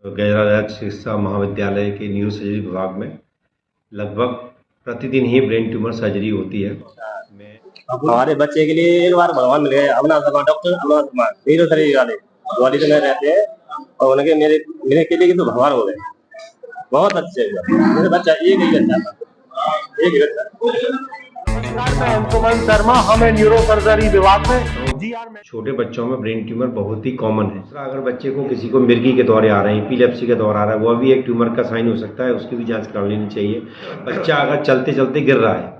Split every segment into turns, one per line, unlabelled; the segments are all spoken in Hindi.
गैरा राज्य चिकित्सा महाविद्यालय के न्यूरो सर्जरी विभाग में लगभग प्रतिदिन ही ब्रेन ट्यूमर सर्जरी होती है।
हमारे बच्चे के लिए एक बार भगवान मिल गए, Avinash Sharma, doctor Avinash Sharma neuro surgery वाले ग्वालियर में रहते हैं और उनके मेरे के लिए तो भगवान हो गए। बहुत अच्छे मेरे बच्चा एक ही बच्चा था, एक ही बच्चा।
नमस्कार, मैं अंशुमन शर्मा, हमें न्यूरो सर्जरी विभाग में
छोटे बच्चों में ब्रेन ट्यूमर बहुत ही कॉमन है। अगर बच्चे को किसी को मिर्गी के दौरे आ रहे हैं, एपिलेप्सी का दौर आ रहा है, वह भी एक ट्यूमर का साइन हो सकता है, उसकी भी जांच करा लेनी चाहिए। बच्चा अगर चलते चलते गिर रहा है,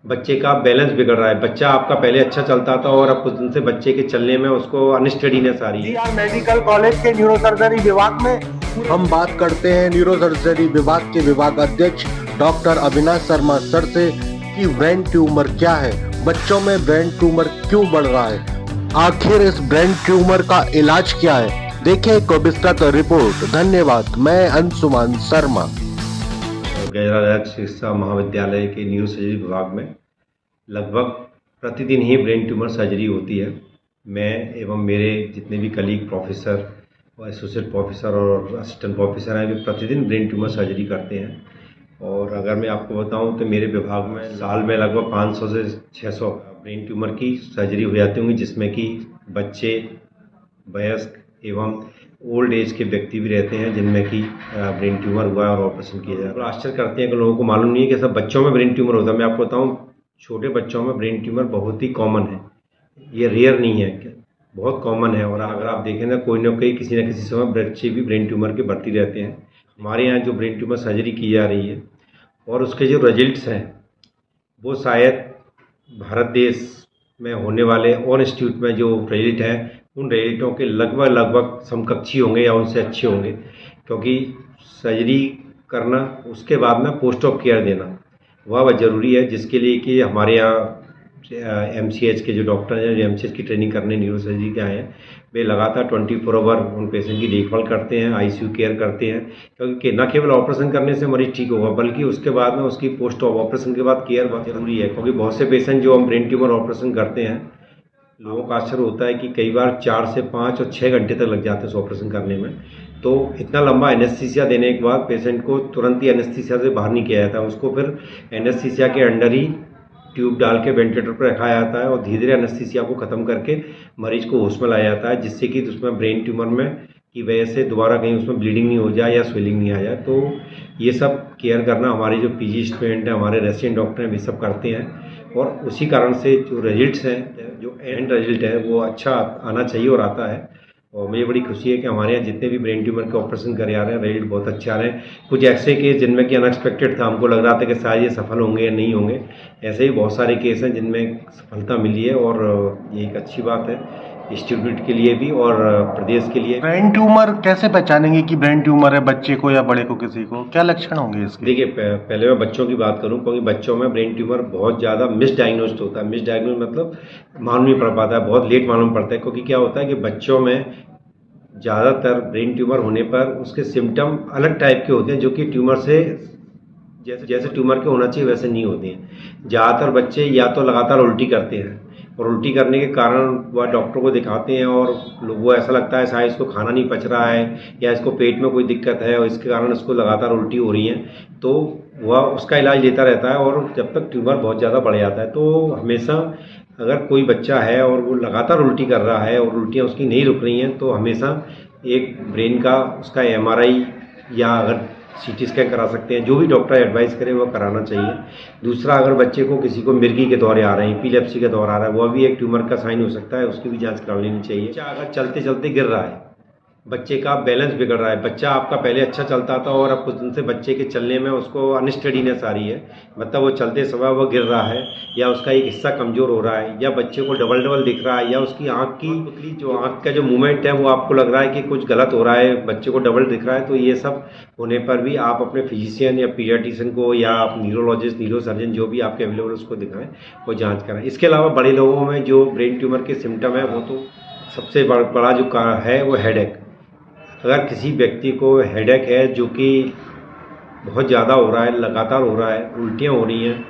बच्चे का बैलेंस बिगड़ रहा है, बच्चा आपका पहले अच्छा चलता था और अब कुछ दिन से बच्चे के चलने में उसको अनस्टेडीनेस आ रही है।
मेडिकल कॉलेज के न्यूरो सर्जरी विभाग में
हम बात करते हैं न्यूरो सर्जरी विभाग के विभाग अध्यक्ष डॉक्टर अविनाश शर्मा सर से कि ब्रेन ट्यूमर क्या है, बच्चों में ब्रेन ट्यूमर क्यों बढ़ रहा है, आखिर इस ब्रेन ट्यूमर का इलाज क्या है। देखें एक विस्तृत रिपोर्ट। धन्यवाद। मैं अंशुमन शर्मा।
गैरा राज्य चिकित्सा महाविद्यालय के न्यूरो सर्जरी विभाग में लगभग प्रतिदिन ही ब्रेन ट्यूमर सर्जरी होती है। मैं एवं मेरे जितने भी कलीग प्रोफेसर और एसोसिएट प्रोफेसर और असिस्टेंट प्रोफेसर हैं, वे प्रतिदिन ब्रेन ट्यूमर सर्जरी करते हैं। और अगर मैं आपको बताऊं तो मेरे विभाग में साल में लगभग 500 से 600 ब्रेन ट्यूमर की सर्जरी हो जाती होंगी, जिसमें कि बच्चे, वयस्क एवं ओल्ड एज के व्यक्ति भी रहते हैं जिनमें कि ब्रेन ट्यूमर हुआ और ऑपरेशन किया जाता है। आश्चर्य करते हैं कि लोगों को मालूम नहीं है कि सब बच्चों में ब्रेन ट्यूमर होता है। मैं आपको बताऊँ, छोटे बच्चों में ब्रेन ट्यूमर बहुत ही कॉमन है, ये रेयर नहीं है, बहुत कॉमन है। और अगर आप देखें ना कोई किसी न किसी समय बच्चे भी ब्रेन ट्यूमर के भर्ती रहते हैं। हमारे यहाँ जो ब्रेन ट्यूमर सर्जरी की जा रही है और उसके जो रिजल्ट्स हैं वो शायद भारत देश में होने वाले और इंस्टीट्यूट में जो रिजल्ट हैं उन रिजल्टों के लगभग समकक्षी होंगे या उनसे अच्छे होंगे, क्योंकि सर्जरी करना उसके बाद में पोस्ट ऑफ केयर देना वह ज़रूरी है, जिसके लिए कि हमारे यहाँ MCH के जो डॉक्टर हैं, जो MCH की ट्रेनिंग करने न्यूरो सर्जरी के आए हैं, वे लगातार 24 आवर उन पेशेंट की देखभाल करते हैं, ICU केयर करते हैं, क्योंकि न केवल ऑपरेशन करने से मरीज ठीक होगा बल्कि उसके बाद में उसकी पोस्ट ऑपरेशन के बाद केयर बहुत ज़रूरी है। क्योंकि बहुत से पेशेंट जो हम ब्रेन ट्यूमर ऑपरेशन करते हैं, लोगों का आश्चर्य होता है कि कई बार 4 से 5 और 6 घंटे तक लग जाते हैं उस ऑपरेशन करने में। तो इतना लंबा एनेस्थीसिया देने के बाद पेशेंट को तुरंत ही एनेस्थीसिया से बाहर नहीं किया जाता, उसको फिर एनेस्थीसिया के अंडर ही ट्यूब डाल के वेंटिलेटर पर रखा जाता है और धीरे धीरे एनेस्थीसिया को ख़त्म करके मरीज को होश में लाया जाता है, जिससे कि उसमें ब्रेन ट्यूमर में की वजह से दोबारा कहीं उसमें ब्लीडिंग नहीं हो जाए या स्वेलिंग नहीं आ जाए। तो ये सब केयर करना हमारे जो PG स्टूडेंट हैं, हमारे रेसिडेंट डॉक्टर हैं, वे सब करते हैं। और उसी कारण से जो रिजल्ट्स हैं, जो एंड रिजल्ट है वो अच्छा आना चाहिए और आता है। और मुझे बड़ी खुशी है कि हमारे यहाँ जितने भी ब्रेन ट्यूमर के ऑपरेशन करे आ रहे हैं, रिजल्ट बहुत अच्छे आ रहे हैं। कुछ ऐसे केस जिनमें कि अनएक्सपेक्टेड था, हमको लग रहा था कि शायद ये सफल होंगे या नहीं होंगे, ऐसे ही बहुत सारे केस हैं जिनमें सफलता मिली है और ये एक अच्छी बात है इंस्टीट्यूट के लिए भी और प्रदेश के लिए।
ब्रेन ट्यूमर कैसे पहचानेंगे कि ब्रेन ट्यूमर है बच्चे को या बड़े को, किसी को क्या लक्षण होंगे इसके?
देखिए, पहले मैं बच्चों की बात करूं, क्योंकि बच्चों में ब्रेन ट्यूमर बहुत ज़्यादा मिसडायग्नोस्ड होता है। मिसडायग्नोज मतलब मालूम नहीं पड़ पाता है, बहुत लेट मालूम पड़ता है। क्योंकि क्या होता है कि बच्चों में ज़्यादातर ब्रेन ट्यूमर होने पर उसके सिम्टम अलग टाइप के होते हैं, जो कि ट्यूमर से जैसे ट्यूमर के होना चाहिए वैसे नहीं होते हैं। ज़्यादातर बच्चे या तो लगातार उल्टी करते हैं और उल्टी करने के कारण वह डॉक्टर को दिखाते हैं और लोगों को ऐसा लगता है शायद इसको खाना नहीं पच रहा है या इसको पेट में कोई दिक्कत है और इसके कारण इसको लगातार उल्टी हो रही है, तो वह उसका इलाज लेता रहता है और जब तक ट्यूमर बहुत ज़्यादा बढ़ जाता है। तो हमेशा अगर कोई बच्चा है और वो लगातार उल्टी कर रहा है और उल्टियाँ उसकी नहीं रुक रही हैं, तो हमेशा एक ब्रेन का उसका MRI या अगर CT स्कैन करा सकते हैं, जो भी डॉक्टर एडवाइस करे वो कराना चाहिए। दूसरा, अगर बच्चे को किसी को मिर्गी के दौरे आ रहे हैं, एपिलेप्सी का दौर आ रहा है, वह भी एक ट्यूमर का साइन हो सकता है, उसकी भी जांच करा लेनी चाहिए। बच्चा अगर चलते चलते गिर रहा है, बच्चे का बैलेंस बिगड़ रहा है, बच्चा आपका पहले अच्छा चलता था और अब कुछ दिन से बच्चे के चलने में उसको अनस्टेडीनेस आ रही है, मतलब वो चलते समय वो गिर रहा है या उसका एक हिस्सा कमज़ोर हो रहा है या बच्चे को डबल दिख रहा है या उसकी आँख का जो मूवमेंट है वो आपको लग रहा है कि कुछ गलत हो रहा है, बच्चे को डबल दिख रहा है, तो ये सब होने पर भी आप अपने फिजिशियन या पीडियाट्रिशियन को या आप न्यूरोलॉजिस्ट, न्यूरो सर्जन जो भी आपके अवेलेबल उसको दिखाएं, वो जाँच कराएं। इसके अलावा बड़े लोगों में जो ब्रेन ट्यूमर के सिम्टम है, वो तो सबसे बड़ा जो है वो हेडेक। अगर किसी व्यक्ति को हेडेक है जो कि बहुत ज़्यादा हो रहा है, लगातार हो रहा है, उल्टियाँ हो रही हैं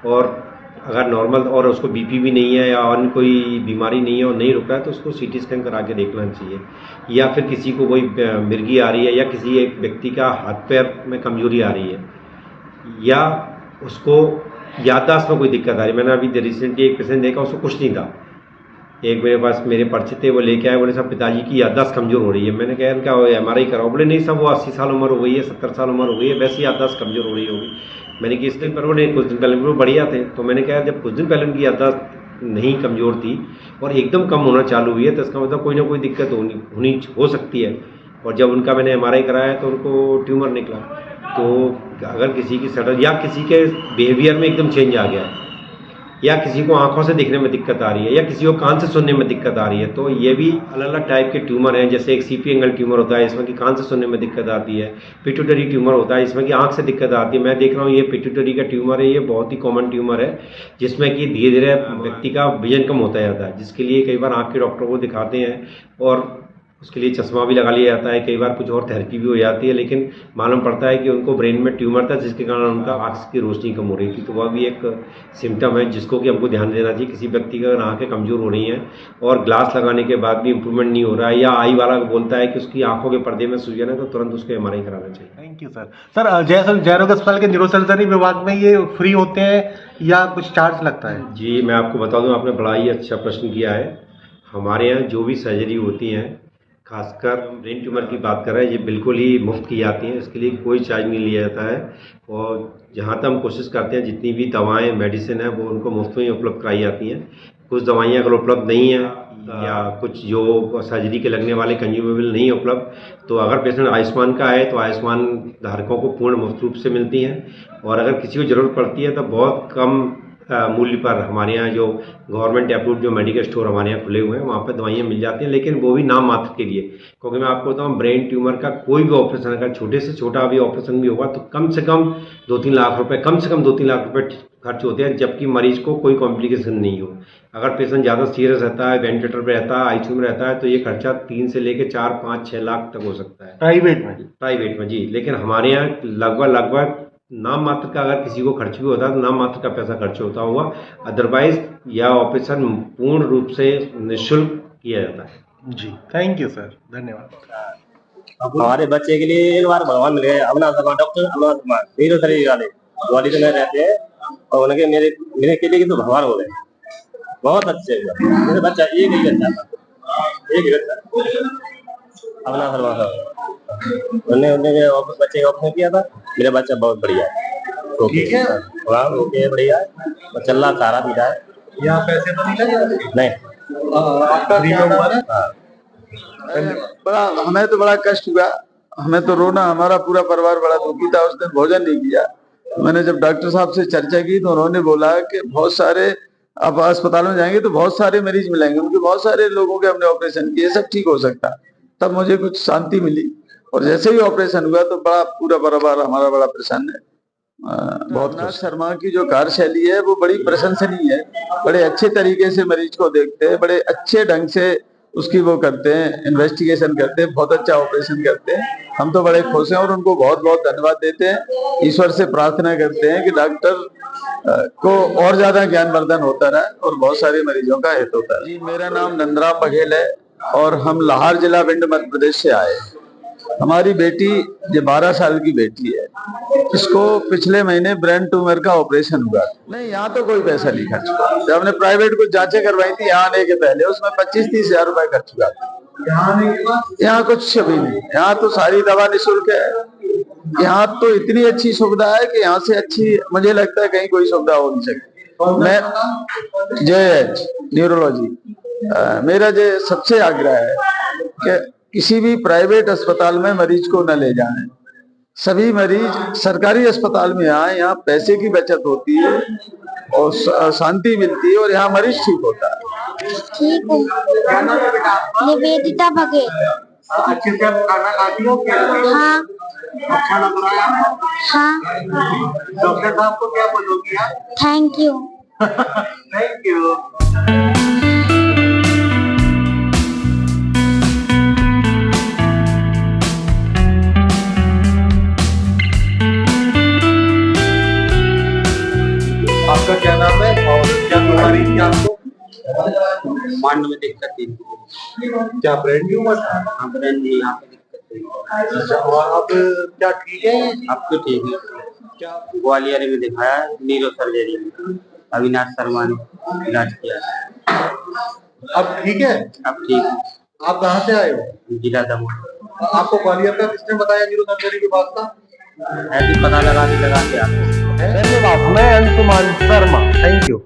और अगर नॉर्मल और उसको बीपी भी नहीं है या और कोई बीमारी नहीं है और नहीं रुका है तो उसको सीटी स्कैन करा के देखना चाहिए। या फिर किसी को कोई मिर्गी आ रही है या किसी एक व्यक्ति का हाथ पैर में कमजोरी आ रही है या उसको याददाश्त में कोई दिक्कत आ रही है। मैंने अभी रिसेंटली एक पेशेंट देखा, उसको कुछ नहीं था, एक मेरे पास मेरे परिचित थे, वो लेके आए, बोले साहब पिताजी की याददाश्त कमजोर हो रही है। मैंने कहा क्या हो, MRI कराओ। बोले नहीं साहब वो 80 साल उम्र हो गई है, 70 साल उम्र हो गई है, वैसे याददाश्त कमजोर हो रही होगी। मैंने कि इस दिन पर वो नहीं, कुछ दिन पहले वो बढ़िया थे। तो मैंने कहा जब कुछ दिन पहले उनकी याददाश्त नहीं कमजोर थी और एकदम कम होना चालू हुई है तो इसका मतलब कोई ना कोई दिक्कत होनी हो सकती है। और जब उनका मैंने MRI कराया तो उनको ट्यूमर निकला। तो अगर किसी की सडन या किसी के बिहेवियर में एकदम चेंज आ गया है या किसी को आंखों से देखने में दिक्कत आ रही है या किसी को कान से सुनने में दिक्कत आ रही है, तो ये भी अलग अलग टाइप के ट्यूमर हैं। जैसे एक CP एंगल ट्यूमर होता है, इसमें कि कान से सुनने में दिक्कत आती है। पिट्यूटरी ट्यूमर होता है, इसमें कि आंख से दिक्कत आती है। मैं देख रहा हूँ ये पिट्यूटरी का ट्यूमर है, ये बहुत ही कॉमन ट्यूमर है जिसमें कि धीरे धीरे व्यक्ति का विजन कम होता जाता है, जिसके लिए कई बार आँख के डॉक्टर को दिखाते हैं और उसके लिए चश्मा भी लगा लिया जाता है, कई बार कुछ और थेरेपी भी हो जाती है, लेकिन मालूम पड़ता है कि उनको ब्रेन में ट्यूमर था जिसके कारण उनका आँख की रोशनी कम हो रही थी। तो वह भी एक सिम्टम है जिसको कि हमको ध्यान देना चाहिए। किसी व्यक्ति का अगर आँखें कमज़ोर हो रही हैं और ग्लास लगाने के बाद भी इम्प्रूवमेंट नहीं हो रहा है या आई वाला बोलता है कि उसकी आँखों के पर्दे में सूजन है, तो तुरंत उसको MRI कराना चाहिए।
Thank you sir. सर जयरोग अस्पताल के न्यूरोसर्जरी विभाग में ये फ्री होते हैं या कुछ चार्ज लगता है?
जी मैं आपको बता दूँ, आपने बड़ा ही अच्छा प्रश्न किया है। हमारे यहाँ जो भी सर्जरी होती हैं, खासकर ब्रेन ट्यूमर की बात कर रहे हैं, ये बिल्कुल ही मुफ्त की जाती हैं, इसके लिए कोई चार्ज नहीं लिया जाता है। और जहाँ तक हम कोशिश करते हैं जितनी भी दवाएं मेडिसिन है वो उनको मुफ्त में ही उपलब्ध कराई जाती हैं। कुछ दवाइयाँ अगर उपलब्ध नहीं हैं या कुछ जो सर्जरी के लगने वाले कंज्यूमेबल नहीं उपलब्ध, तो अगर पेशेंट आयुष्मान का है तो आयुष्मान धारकों को पूर्ण मुफ्त रूप से मिलती हैं। और अगर किसी को ज़रूरत पड़ती है तो बहुत कम मूल्य पर हमारे यहाँ जो गवर्नमेंट अप्रूव्ड जो मेडिकल स्टोर हमारे यहाँ खुले हुए हैं वहाँ पर दवाइयाँ मिल जाती हैं, लेकिन वो भी नाम मात्र के लिए। क्योंकि मैं आपको बताऊँ ब्रेन ट्यूमर का कोई भी ऑपरेशन अगर छोटे से छोटा भी ऑपरेशन भी होगा तो कम से कम 2-3 लाख रुपए, कम से कम 2-3 लाख रुपए खर्च होते हैं, जबकि मरीज को कोई कॉम्प्लिकेशन नहीं हो। अगर पेशेंट ज़्यादा सीरियस रहता है, वेंटिलेटर पर रहता है, ICU में रहता है, तो ये खर्चा 3 से लेकर 4, 5, 6 लाख तक हो सकता है प्राइवेट में। जी, लेकिन हमारे यहाँ लगभग नाम मात्र का अगर किसी को खर्च भी होता है तो नाम मात्र का पैसा खर्च होता हुआ, अदरवाइज यह ऑपरेशन पूर्ण रूप से निःशुल्क किया जाता है।
जी थैंक यू सर, धन्यवाद।
हमारे बच्चे के लिए एक बार भगवान मिल गए, डॉक्टर अविनाश शर्मा न्यूरोसर्जरी वाले ग्वालियर में रहते हैं और उनके मेरे के लिए तो भगवान हो गए, बहुत अच्छे। मेरे बच्चा एक ही बच्चा था, अविनाश शर्मा साहब, उन्होंने मेरे बच्चे का ऑपरेशन किया था। मेरा बच्चा बहुत बढ़िया है, ओके ओके बढ़िया है, चल रहा, खारा पी रहा है।
यहाँ पैसे तो नहीं लगे?
नहीं,
आपका फ्री में हुआ ना?
बड़ा हमें तो बड़ा कष्ट हुआ, हमें तो रोना, हमारा पूरा परिवार बड़ा दुखी था। उस दिन भोजन नहीं किया। मैंने जब डॉक्टर साहब से चर्चा की तो उन्होंने बोला कि बहुत सारे अब अस्पताल में जाएंगे तो बहुत सारे मरीज मिलेंगे, उनके बहुत सारे लोगों के हमने ऑपरेशन किए, सब ठीक हो सकता। तब मुझे कुछ शांति मिली और जैसे ही ऑपरेशन हुआ तो बड़ा पूरा परिवार हमारा बड़ा प्रसन्न है। बहुत शर्मा की जो कार्यशैली है वो बड़ी प्रशंसनीय है। बड़े अच्छे तरीके से मरीज को देखते हैं, बड़े अच्छे ढंग से उसकी वो करते हैं, इन्वेस्टिगेशन करते हैं, बहुत अच्छा ऑपरेशन करते हैं। हम तो बड़े खुश हैं और उनको बहुत बहुत धन्यवाद देते हैं। ईश्वर से प्रार्थना करते हैं कि डॉक्टर को और ज्यादा ज्ञानवर्धन होता रहे और बहुत सारे मरीजों का हित होता रहे। जी, मेरा नाम नंदराम बघेल है और हम लाहौर जिला विंड मध्य प्रदेश से आए। हमारी बेटी, ये 12 साल की बेटी है, इसको पिछले महीने ब्रेन ट्यूमर का ऑपरेशन हुआ। नहीं, यहाँ तो कोई पैसा नहीं खर्च हुआ। जब हमने प्राइवेट कुछ जांचें करवाई थी यहाँ आने के पहले, उसमें 25-30 हजार रुपए खर्च हुआ था। यहाँ कुछ भी नहीं, यहाँ तो सारी दवा निःशुल्क है। यहाँ तो इतनी अच्छी सुविधा है कि यहाँ से अच्छी मुझे लगता है कहीं कोई सुविधा हो नहीं सकती। मैं JH न्यूरोलॉजी, मेरा जो सबसे आग्रह है कि किसी भी प्राइवेट अस्पताल में मरीज को न ले जाएं। सभी मरीज सरकारी अस्पताल में आए, यहाँ पैसे की बचत होती है और शांति मिलती है और यहाँ मरीज ठीक होता है।
ठीक हूँ, निवेदिता बघेल।
अच्छे से आप खाना खाती हो?
हाँ।
अच्छा लग रहा है आपको?
हाँ।
डॉक्टर साहब को क्या बोलोगी आप?
Thank you.
Thank you.
आपका क्या नाम है और
मांड में दिक्कत थी।
क्या ब्रेन ट्यूमर था?
हाँ, ब्रेन में यहाँ पे दिक्कत थी।
अच्छा, और अब क्या ठीक है?
अब तो ठीक है।
क्या
ग्वालियर में दिखाया, न्यूरो सर्जरी में अविनाश शर्मा ने इलाज किया।
अब ठीक है?
अब ठीक है।
आप कहाँ से आए हो?
जिला दमोह।
आपको ग्वालियर का किसने बताया न्यूरो सर्जरी विभाग का?
ऐसे पता लगा के आते हैं।
धन्यवाद। मैं अंशुमान शर्मा, थैंक यू।